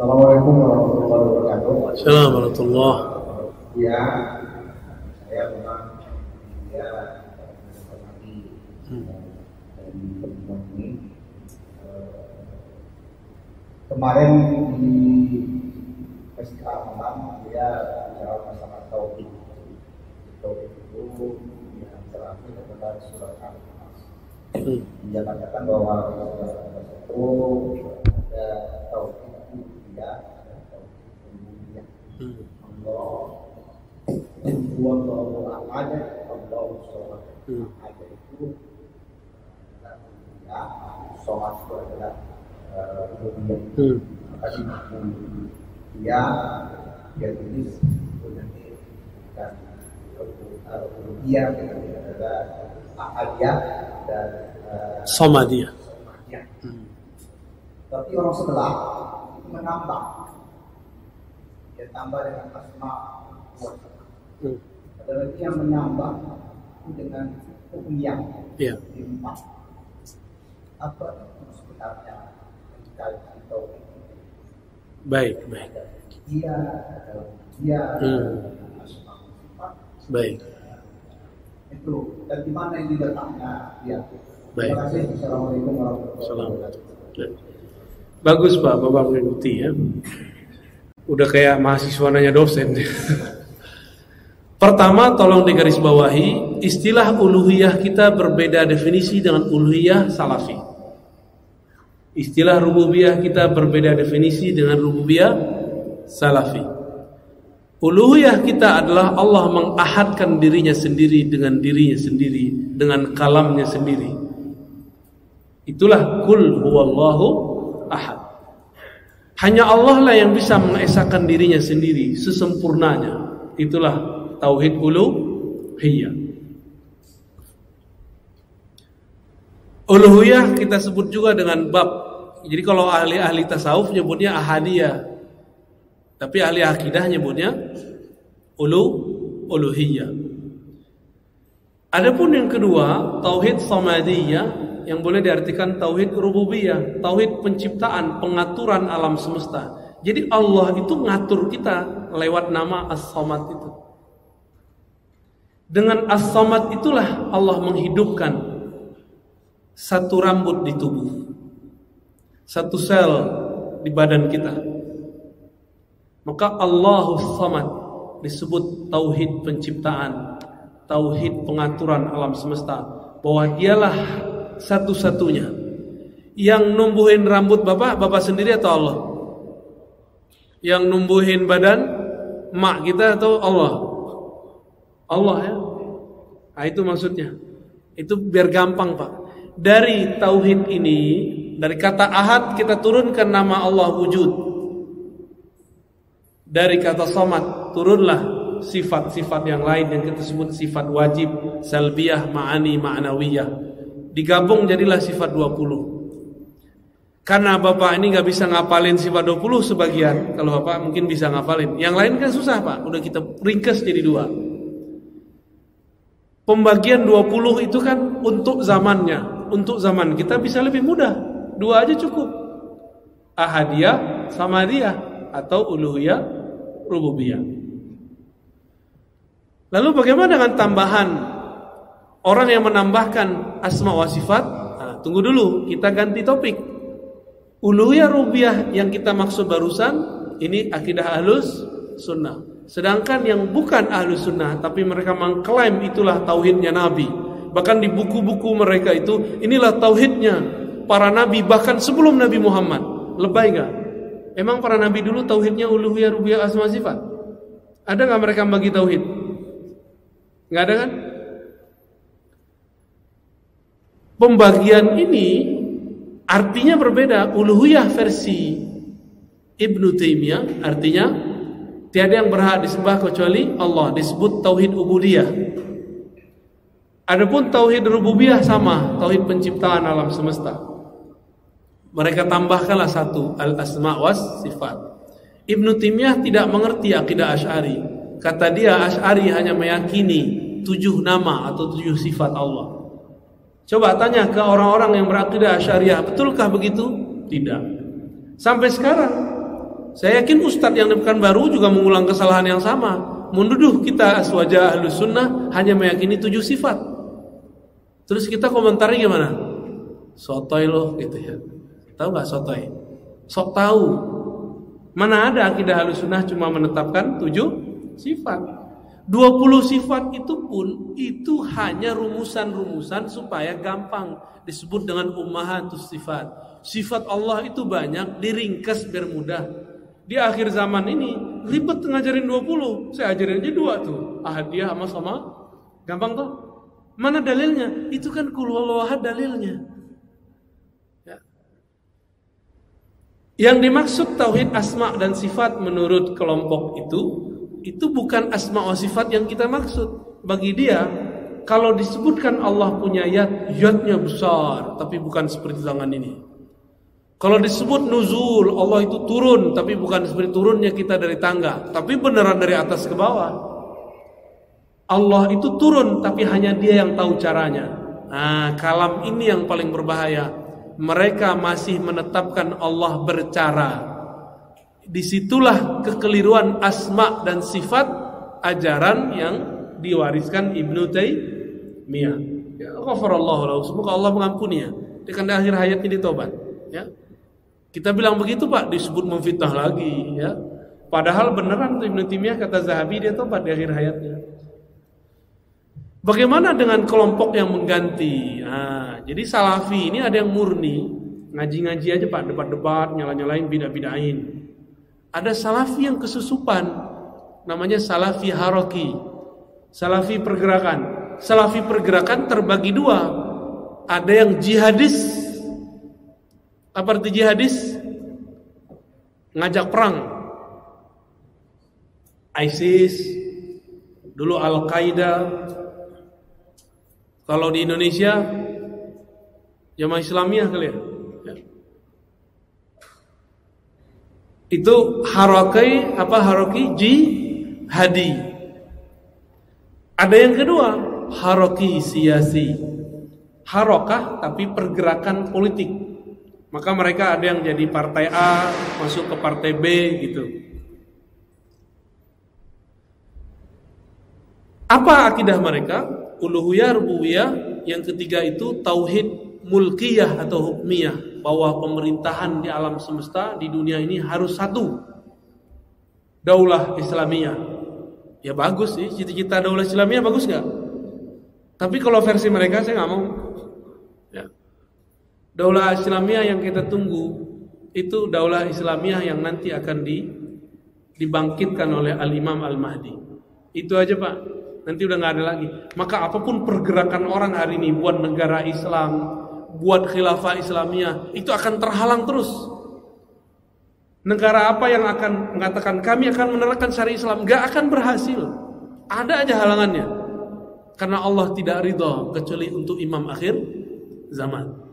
Assalamualaikum warahmatullahi wabarakatuh. Assalamualaikum warahmatullahi. Ya, saya memang ya menghormati dari pertemuan ini. Kemarin di Pesta Malam dia bicara masalah tauhid. Tauhid itu yang terakhir adalah surat Al-Nas. Dia katakan bahwa itu ada tauhid ya, ada tauhid rububiyah. Allah Allah ada, Allah sholat ada itu ya, sholat itu adalah rububiyah. Tadi dia tulis nanti dan rububiyah adalah ahadiyah dan Samadiyah. Tapi orang sebelah menambah, dia tambah dengan asma wa sifat. Ada lagi yang menambah dengan rububiyah. Empat. Apa sebenarnya dikaji tauhid? Baik. Dia asma wa sifat. Baik. Itu dan di mana ini letaknya? Ya. Baik. Terima kasih. Assalamualaikum warahmatullahi wabarakatuh. Bagus Pak, Bapak mengikuti ya. Udah kayak mahasiswa nanya dosen. Pertama, tolong digarisbawahi, istilah uluhiyah kita berbeda definisi dengan uluhiyah salafi. Istilah rububiyah kita berbeda definisi dengan rububiyah salafi. Uluhiyah kita adalah Allah mengahadkan dirinya sendiri, dengan kalamnya sendiri. Itulah kul huwallahu ahad. Hanya Allah lah yang bisa mengesahkan dirinya sendiri sesempurnanya. Itulah tauhid uluhiyah. Uluhiyah kita sebut juga dengan bab. Jadi kalau ahli-ahli tasawuf nyebutnya ahadiyah, tapi ahli akidah nyebutnya uluhiyah. Adapun yang kedua, tauhid samadiyah, yang boleh diartikan tauhid rububiyah, tauhid penciptaan, pengaturan alam semesta. Jadi Allah itu ngatur kita lewat nama As-Samad itu. Dengan As-Samad itulah Allah menghidupkan satu rambut di tubuh, satu sel di badan kita. Maka Allahus Samad disebut tauhid penciptaan, tauhid pengaturan alam semesta, bahwa dialah satu-satunya yang numbuhin rambut bapak sendiri atau Allah? Yang numbuhin badan mak kita atau Allah? Allah ya. Nah, itu maksudnya. Itu biar gampang Pak. Dari tauhid ini, dari kata ahad kita turunkan nama Allah wujud. Dari kata samad turunlah sifat-sifat yang lain yang kita sebut sifat wajib, salbiyah, ma'ani, ma'nawiyah. Digabung jadilah sifat 20. Karena Bapak ini gak bisa ngapalin sifat 20 sebagian. Kalau Bapak mungkin bisa ngapalin. Yang lain kan susah Pak. Udah kita ringkas jadi 2. Pembagian 20 itu kan untuk zamannya. Untuk zaman kita bisa lebih mudah. 2 aja cukup. Ahadiyah, samadiyah, atau uluhiyah, rububiyah. Lalu bagaimana dengan tambahan? Orang yang menambahkan asma wa sifat, tunggu dulu, kita ganti topik. Uluhiyah rububiyah yang kita maksud barusan, ini akidah ahlus sunnah. Sedangkan yang bukan ahlus sunnah, tapi mereka mengklaim itulah tauhidnya Nabi. Bahkan di buku-buku mereka itu, inilah tauhidnya para Nabi, bahkan sebelum Nabi Muhammad. Lebay gak? Emang para Nabi dulu tauhidnya uluhiyah rububiyah asma sifat? Ada gak mereka bagi tauhid? Gak ada kan? Pembagian ini artinya berbeda. Uluhiyah versi Ibnu Taimiyah artinya tiada yang berhak disembah kecuali Allah, disebut tauhid ubudiyah. Adapun tauhid rububiyah sama, tauhid penciptaan alam semesta. Mereka tambahkanlah satu, al-asma was sifat. Ibnu Taimiyah tidak mengerti akidah Asy'ari. Kata dia, Asy'ari hanya meyakini 7 nama atau 7 sifat Allah. Coba tanya ke orang-orang yang berakidah Asy'ariyah, betulkah begitu? Tidak. Sampai sekarang Saya yakin Ustadz yang di Pekanbaru juga mengulang kesalahan yang sama, menuduh kita aswaja ahlus sunnah hanya meyakini 7 sifat. Terus kita komentari gimana? Sotoy loh gitu ya. Tahu nggak sotoy? Sok tahu. Mana ada akidah ahlus sunnah cuma menetapkan 7 sifat. 20 sifat itu pun itu hanya rumusan-rumusan supaya gampang disebut dengan ummahatus sifat. Sifat Allah itu banyak, diringkas biar mudah. Di akhir zaman ini ribet ngajarin 20, saya ajarin aja 2 tuh, ahadiyah sama gampang tuh. Mana dalilnya? Itu kan qul huwallahu ahad dalilnya. Ya. Yang dimaksud tauhid asma dan sifat menurut kelompok itu bukan asma wa sifat yang kita maksud. Bagi dia, kalau disebutkan Allah punya yadnya besar, tapi bukan seperti tangan ini. Kalau disebut nuzul, Allah itu turun, tapi bukan seperti turunnya kita dari tangga, tapi beneran dari atas ke bawah. Allah itu turun, tapi hanya Dia yang tahu caranya. Nah, kalam ini yang paling berbahaya. Mereka masih menetapkan Allah bercara. Disitulah kekeliruan asma dan sifat ajaran yang diwariskan Ibnu Taimiyah. Ya, ghafarallahu lahu. Semoga Allah mengampuni ya. Dia kan di akhir hayatnya ditobat. Ya. Kita bilang begitu Pak, disebut memfitnah lagi. Ya. Padahal beneran Ibnu Taimiyah kata Zahabi dia tobat di akhir hayatnya. Bagaimana dengan kelompok yang mengganti? Nah, jadi Salafi ini ada yang murni, ngaji-ngaji aja Pak, debat-debat, nyala-nyalain, bidah-bidahin. Ada Salafi yang kesusupan, namanya Salafi Haroki, Salafi pergerakan. Salafi pergerakan terbagi 2. Ada yang jihadis. Apa arti jihadis? Ngajak perang. ISIS, dulu Al-Qaeda. Kalau di Indonesia Jamaah Islamiyah kali ya. Itu haroki jihadi. Ada yang kedua, haroki siyasi. Harokah tapi pergerakan politik. Maka mereka ada yang jadi partai A, masuk ke partai B gitu. Apa akidah mereka? Uluhiyah, rububiyah. Yang ketiga itu tauhid mulkiyah atau hukmiyah, bahwa pemerintahan di alam semesta di dunia ini harus satu, daulah Islamiyah. Ya bagus sih, cita-cita daulah Islamiyah bagus nggak? Tapi kalau versi mereka saya nggak mau. Ya. Daulah Islamiyah yang kita tunggu itu daulah Islamiyah yang nanti akan dibangkitkan oleh Al-Imam Al-Mahdi. Itu aja Pak. Nanti udah nggak ada lagi. Maka apapun pergerakan orang hari ini buat negara Islam, buat khilafah Islamiyah, itu akan terhalang terus. Negara apa yang akan mengatakan kami akan menerapkan syariat Islam, nggak akan berhasil. Ada aja halangannya. Karena Allah tidak ridha kecuali untuk imam akhir zaman.